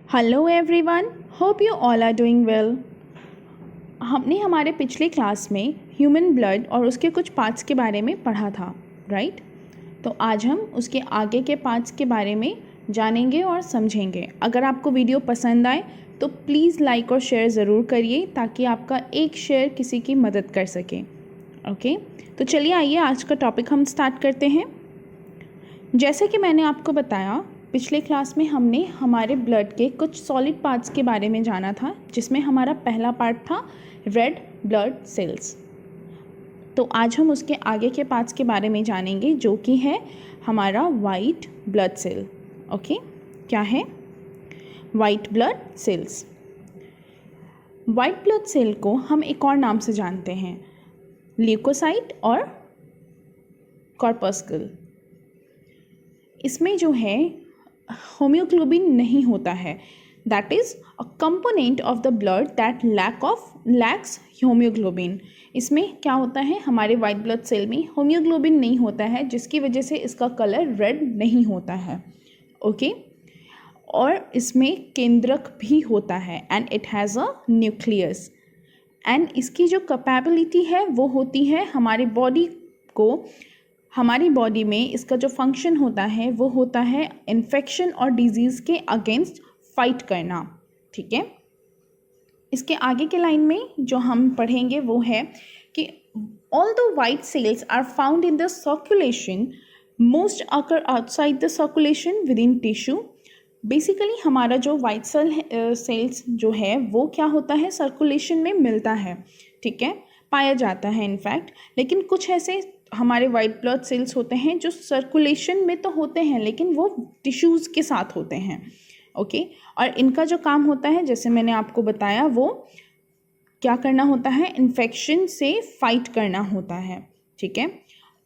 Hello everyone, hope you all are doing well. हमने हमारे पिछले क्लास में ह्यूमन ब्लड और उसके कुछ पार्ट्स के बारे में पढ़ा था, राइट? तो आज हम उसके आगे के पार्ट्स के बारे में जानेंगे और समझेंगे। अगर आपको वीडियो पसंद आए तो प्लीज़ लाइक और शेयर ज़रूर करिए ताकि आपका एक शेयर किसी की मदद कर सके। ओके, तो चलिए आइए आज का टॉपिक हम स्टार्ट करते हैं। जैसे कि मैंने आपको बताया, पिछले क्लास में हमने हमारे ब्लड के कुछ सॉलिड पार्ट्स के बारे में जाना था, जिसमें हमारा पहला पार्ट था रेड ब्लड सेल्स। तो आज हम उसके आगे के पार्ट्स के बारे में जानेंगे, जो कि है हमारा वाइट ब्लड सेल। ओके, क्या है white blood cells? White blood cell को हम एक और नाम से जानते हैं, ल्यूकोसाइट और कॉर्पस्कल। इसमें जो है होम्योग्लोबिन नहीं होता है, that is a component of the blood that lacks haemoglobin. इसमें क्या होता है, हमारे वाइट ब्लड सेल में होम्योग्लोबिन नहीं होता है, जिसकी वजह से इसका कलर रेड नहीं होता है। ओके, और इसमें केंद्रक भी होता है and it has a nucleus. And इसकी जो कैपेबिलिटी है वो होती है हमारी बॉडी में इसका जो फंक्शन होता है वो होता है इन्फेक्शन और डिजीज़ के अगेंस्ट फाइट करना। ठीक है, इसके आगे के लाइन में जो हम पढ़ेंगे वो है कि although white cells are found in the circulation, most occur outside the circulation within tissue. Basically हमारा जो वाइट सेल्स जो है वो क्या होता है, सर्कुलेशन में मिलता है, ठीक है, पाया जाता है इनफैक्ट। लेकिन कुछ ऐसे हमारे वाइट ब्लड सेल्स होते हैं जो सर्कुलेशन में तो होते हैं लेकिन वो टिश्यूज़ के साथ होते हैं। ओके, और इनका जो काम होता है, जैसे मैंने आपको बताया, वो क्या करना होता है, इन्फेक्शन से फाइट करना होता है। ठीक है,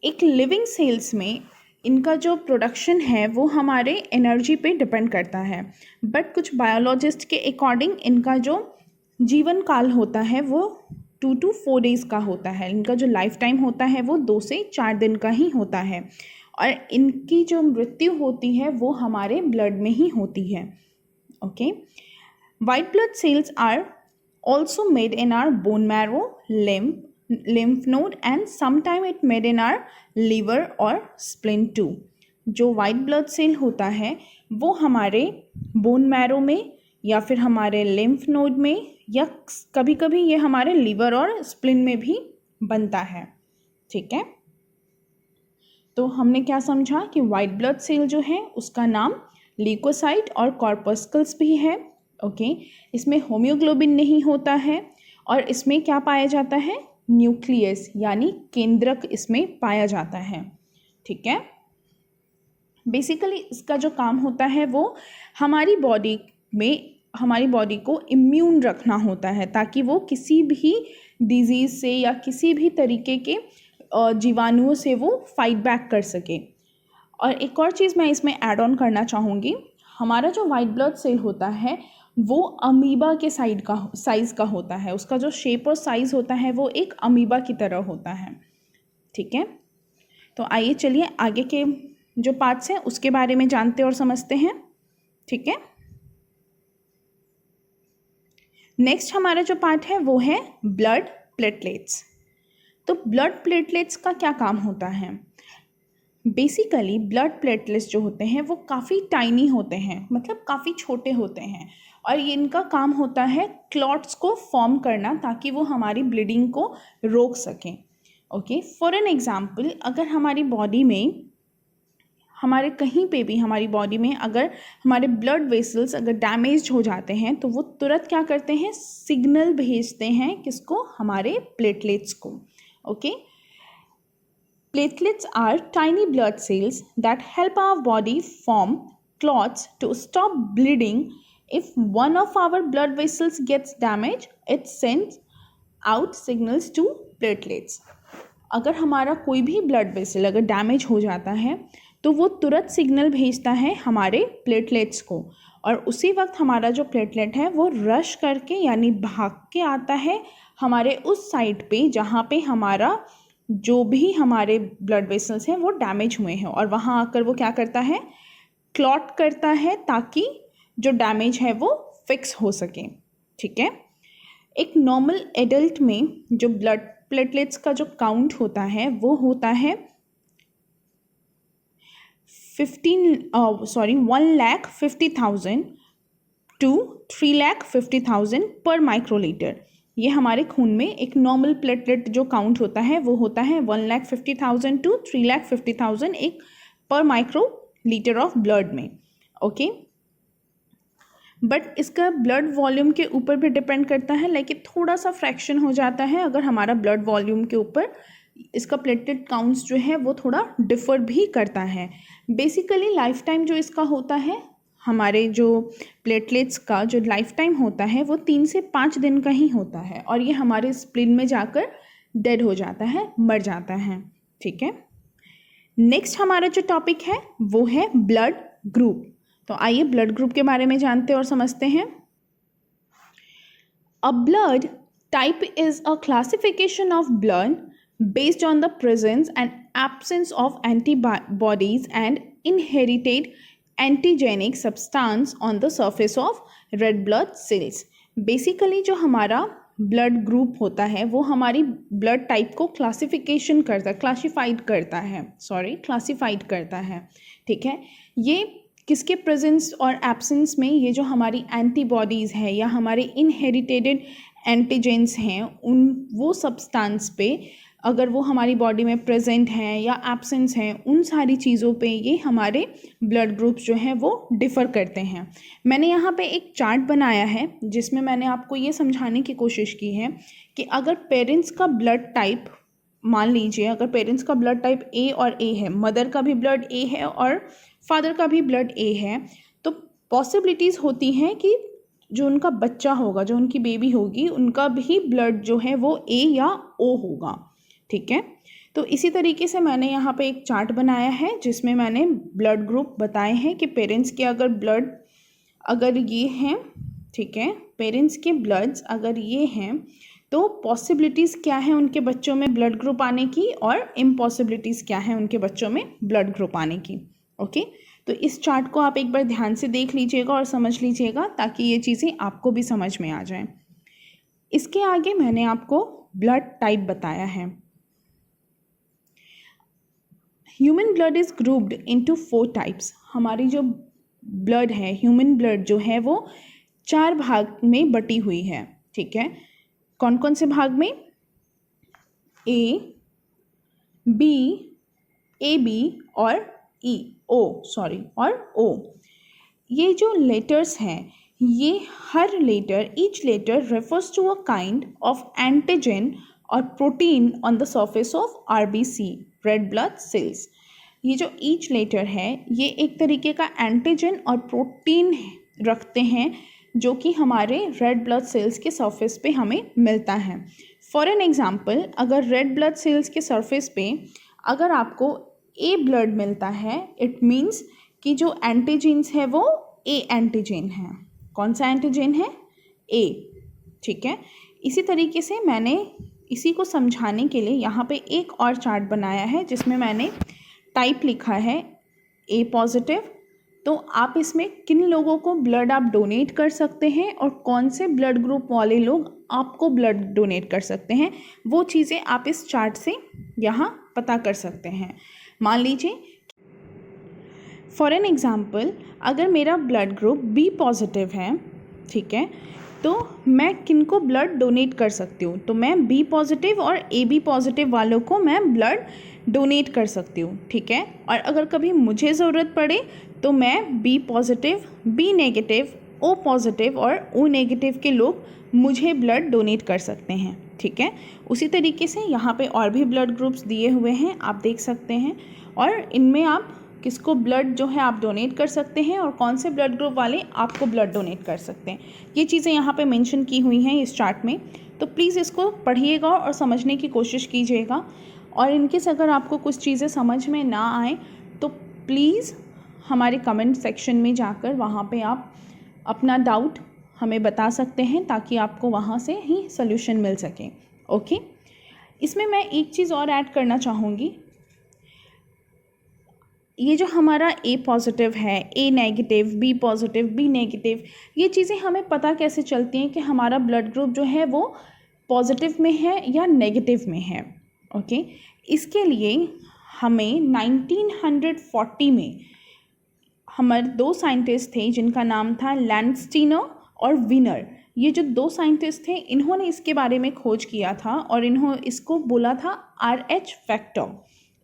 एक लिविंग सेल्स में इनका जो प्रोडक्शन है वो हमारे एनर्जी पे डिपेंड करता है, बट कुछ बायोलॉजिस्ट के अकॉर्डिंग इनका जो जीवन काल होता है वो 2 to 4 days का होता है। इनका जो लाइफ टाइम होता है वो 2 से 4 दिन का ही होता है, और इनकी जो मृत्यु होती है वो हमारे ब्लड में ही होती है। Okay, white blood cells are also made in our bone marrow, lymph node and sometime it made in our liver or spleen too। जो वाइट ब्लड सेल होता है वो हमारे बोन मैरो में या फिर हमारे लिम्फ नोड में या कभी कभी ये हमारे लीवर और स्प्लिन में भी बनता है। ठीक है, तो हमने क्या समझा कि वाइट ब्लड सेल जो है उसका नाम ल्यूकोसाइट और कॉर्पस्कल्स भी है। ओके, इसमें होम्योग्लोबिन नहीं होता है और इसमें क्या पाया जाता है, न्यूक्लियस यानी केंद्रक इसमें पाया जाता है। ठीक है, बेसिकली इसका जो काम होता है वो हमारी बॉडी को इम्यून रखना होता है, ताकि वो किसी भी डिजीज़ से या किसी भी तरीके के जीवाणुओं से वो फाइट बैक कर सके। और एक और चीज़ मैं इसमें ऐड ऑन करना चाहूँगी, हमारा जो वाइट ब्लड सेल होता है वो अमीबा के साइज़ का होता है। उसका जो शेप और साइज़ होता है वो एक अमीबा की तरह होता है। ठीक है, तो आइए चलिए आगे के जो पार्ट्स हैं उसके बारे में जानते और समझते हैं। ठीक है, नेक्स्ट हमारा जो पार्ट है वो है ब्लड प्लेटलेट्स। तो ब्लड प्लेटलेट्स का क्या काम होता है? बेसिकली ब्लड प्लेटलेट्स जो होते हैं वो काफ़ी टाइनी होते हैं, मतलब काफ़ी छोटे होते हैं, और इनका काम होता है क्लॉट्स को फॉर्म करना ताकि वो हमारी ब्लीडिंग को रोक सकें। ओके, फॉर एन एग्जांपल, अगर हमारी बॉडी में कहीं पे भी हमारी बॉडी में अगर हमारे ब्लड वेसल्स अगर डैमेज हो जाते हैं तो वो तुरंत क्या करते हैं, सिग्नल भेजते हैं किसको, हमारे प्लेटलेट्स को। Okay, platelets are tiny blood cells that help our body form clots to stop bleeding. If one of our blood vessels gets damaged, it sends out signals to platelets। अगर हमारा कोई भी blood vessel अगर damage हो जाता है तो वो तुरंत सिग्नल भेजता है हमारे प्लेटलेट्स को, और उसी वक्त हमारा जो प्लेटलेट है वो रश करके यानी भाग के आता है हमारे उस साइड पे जहाँ पे हमारा जो भी हमारे ब्लड वेसल्स हैं वो डैमेज हुए हैं, और वहाँ आकर वो क्या करता है, क्लॉट करता है ताकि जो डैमेज है वो फिक्स हो सके, ठीक है। एक नॉर्मल एडल्ट में जो ब्लड प्लेटलेट्स का जो काउंट होता है वो होता है 1,50,000 to 3,50,000 पर माइक्रोलीटर। ये हमारे खून में एक नॉर्मल प्लेटलेट जो काउंट होता है वो होता है 1,50,000 to 3,50,000 एक पर माइक्रोलीटर ऑफ ब्लड में, ओके। बट इसका ब्लड वॉल्यूम के ऊपर भी डिपेंड करता है, लाइक थोड़ा सा फ्रैक्शन हो जाता है अगर हमारा ब्लड वॉल्यूम के ऊपर इसका प्लेटलेट काउंट्स जो है वो थोड़ा डिफर भी करता है। बेसिकली लाइफ टाइम जो इसका होता है, हमारे जो प्लेटलेट्स का जो लाइफ टाइम होता है वो 3 से 5 दिन का ही होता है और ये हमारे स्प्लीन में जाकर डेड हो जाता है, मर जाता है, ठीक है। नेक्स्ट हमारा जो टॉपिक है वो है ब्लड ग्रुप। तो आइए ब्लड ग्रुप के बारे में जानते और समझते हैं। अ blood type is a classification of blood based on the presence and absence of antibodies and inherited antigenic substance on the surface of red blood cells। Basically जो हमारा ब्लड ग्रुप होता है वो हमारी ब्लड टाइप को classified करता है, ठीक है। ये किसके प्रेजेंस और एब्सेंस में ये जो हमारी एंटीबॉडीज़ है या हमारे इनहेरिटेड एंटीजेंस हैं उन वो सब्सटेंस पे अगर वो हमारी बॉडी में प्रेजेंट हैं या एब्सेंस हैं, उन सारी चीज़ों पे ये हमारे ब्लड ग्रुप्स जो हैं वो डिफ़र करते हैं। मैंने यहाँ पे एक चार्ट बनाया है जिसमें मैंने आपको ये समझाने की कोशिश की है कि अगर पेरेंट्स का ब्लड टाइप, मान लीजिए अगर पेरेंट्स का ब्लड टाइप ए और ए है, मदर का भी ब्लड ए है और फादर का भी ब्लड ए है, तो पॉसिबिलिटीज़ होती हैं कि जो उनका बच्चा होगा, जो उनकी बेबी होगी, उनका भी ब्लड जो है वो ए या ओ होगा, ठीक है। तो इसी तरीके से मैंने यहाँ पे एक चार्ट बनाया है जिसमें मैंने ब्लड ग्रुप बताए हैं कि पेरेंट्स के अगर ब्लड अगर ये हैं, ठीक है, पेरेंट्स के ब्लड्स अगर ये हैं तो पॉसिबिलिटीज़ क्या है उनके बच्चों में ब्लड ग्रुप आने की और इम्पॉसिबिलिटीज़ क्या है उनके बच्चों में ब्लड ग्रुप आने की, ओके। तो इस चार्ट को आप एक बार ध्यान से देख लीजिएगा और समझ लीजिएगा ताकि ये चीज़ें आपको भी समझ में आ जाएं। इसके आगे मैंने आपको ब्लड टाइप बताया है। Human blood is grouped into 4 types. हमारी जो ब्लड है, ह्यूमन ब्लड जो है वो 4 भाग में बटी हुई है, ठीक है। कौन कौन से भाग में? ए बी और ओ। ये जो लेटर्स हैं, ये हर letter, each letter refers to a kind of antigen और protein on the surface of RBC, red blood cells. ये जो ईच लेटर है ये एक तरीके का एंटीजन और प्रोटीन रखते हैं जो कि हमारे रेड ब्लड सेल्स के सरफेस पे हमें मिलता है। फॉर एन एग्जांपल, अगर रेड ब्लड सेल्स के सरफेस पे अगर आपको ए ब्लड मिलता है, इट मीन्स कि जो एंटीजेंस है वो ए एंटीजन है। कौन सा एंटीजन है? ए, ठीक है। इसी तरीके से मैंने इसी को समझाने के लिए यहाँ पे एक और चार्ट बनाया है जिसमें मैंने टाइप लिखा है ए पॉजिटिव। तो आप इसमें किन लोगों को ब्लड आप डोनेट कर सकते हैं और कौन से ब्लड ग्रुप वाले लोग आपको ब्लड डोनेट कर सकते हैं, वो चीज़ें आप इस चार्ट से यहाँ पता कर सकते हैं। मान लीजिए फॉर एन एग्ज़ाम्पल, अगर मेरा ब्लड ग्रुप बी पॉजिटिव है, ठीक है, तो मैं किनको ब्लड डोनेट कर सकती हूँ? तो मैं बी पॉजिटिव और ए बी पॉजिटिव वालों को मैं ब्लड डोनेट कर सकती हूँ, ठीक है। और अगर कभी मुझे ज़रूरत पड़े तो मैं B positive, B negative, O positive और ओ नेगेटिव के लोग मुझे ब्लड डोनेट कर सकते हैं, ठीक है। उसी तरीके से यहाँ पे और भी ब्लड ग्रुप्स दिए हुए हैं, आप देख सकते हैं, और इनमें आप किसको ब्लड जो है आप डोनेट कर सकते हैं और कौन से ब्लड ग्रुप वाले आपको ब्लड डोनेट कर सकते हैं, ये चीज़ें यहाँ पे मेंशन की हुई हैं इस चार्ट में। तो प्लीज़ इसको पढ़िएगा और समझने की कोशिश कीजिएगा। और इनकेस अगर आपको कुछ चीज़ें समझ में ना आए तो प्लीज़ हमारे कमेंट सेक्शन में जाकर वहाँ पे आप अपना डाउट हमें बता सकते हैं ताकि आपको वहाँ से ही सल्यूशन मिल सके, ओके। इसमें मैं एक चीज़ और ऐड करना चाहूँगी। ये जो हमारा ए पॉजिटिव है, A negative, B positive, B negative, ये चीज़ें हमें पता कैसे चलती हैं कि हमारा ब्लड ग्रुप जो है वो पॉजिटिव में है या नेगेटिव में है? ओके, इसके लिए हमें 1940 में हमारे दो साइंटिस्ट थे जिनका नाम था लैंडस्टीनर और वीनर। ये जो दो साइंटिस्ट थे इन्होंने इसके बारे में खोज किया था और इन्होंने इसको बोला था RH फैक्टर।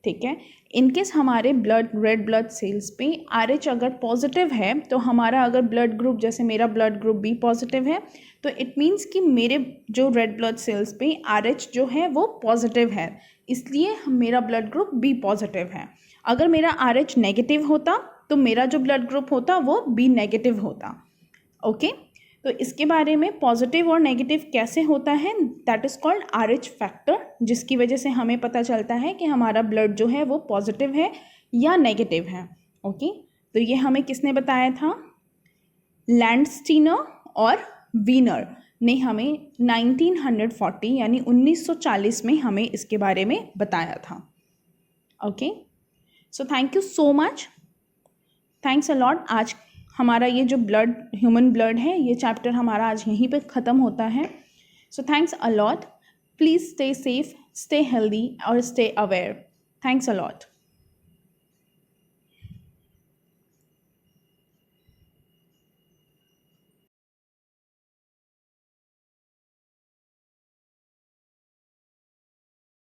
ठीक है, इनकेस हमारे रेड ब्लड सेल्स पे RH अगर पॉजिटिव है तो हमारा अगर ब्लड ग्रुप, जैसे मेरा ब्लड ग्रुप B पॉजिटिव है, तो इट मीन्स कि मेरे जो रेड ब्लड सेल्स पे RH जो है वो पॉजिटिव है, इसलिए मेरा ब्लड ग्रुप B पॉजिटिव है। अगर मेरा RH नेगेटिव होता तो मेरा जो ब्लड ग्रुप होता वो B नेगेटिव होता। ओके, तो इसके बारे में पॉजिटिव और नेगेटिव कैसे होता है, that is called RH factor, जिसकी वजह से हमें पता चलता है कि हमारा ब्लड जो है वो पॉजिटिव है या नेगेटिव है। ओके, तो ये हमें किसने बताया था? लैंडस्टीनर और वीनर ने हमें 1940 यानी 1940 में हमें इसके बारे में बताया था। Okay, so thank you so much, thanks a lot. आज हमारा ये जो ह्यूमन ब्लड है, ये चैप्टर हमारा आज यहीं पे ख़त्म होता है। So thanks a lot, please stay safe, stay healthy और stay aware. Thanks a lot.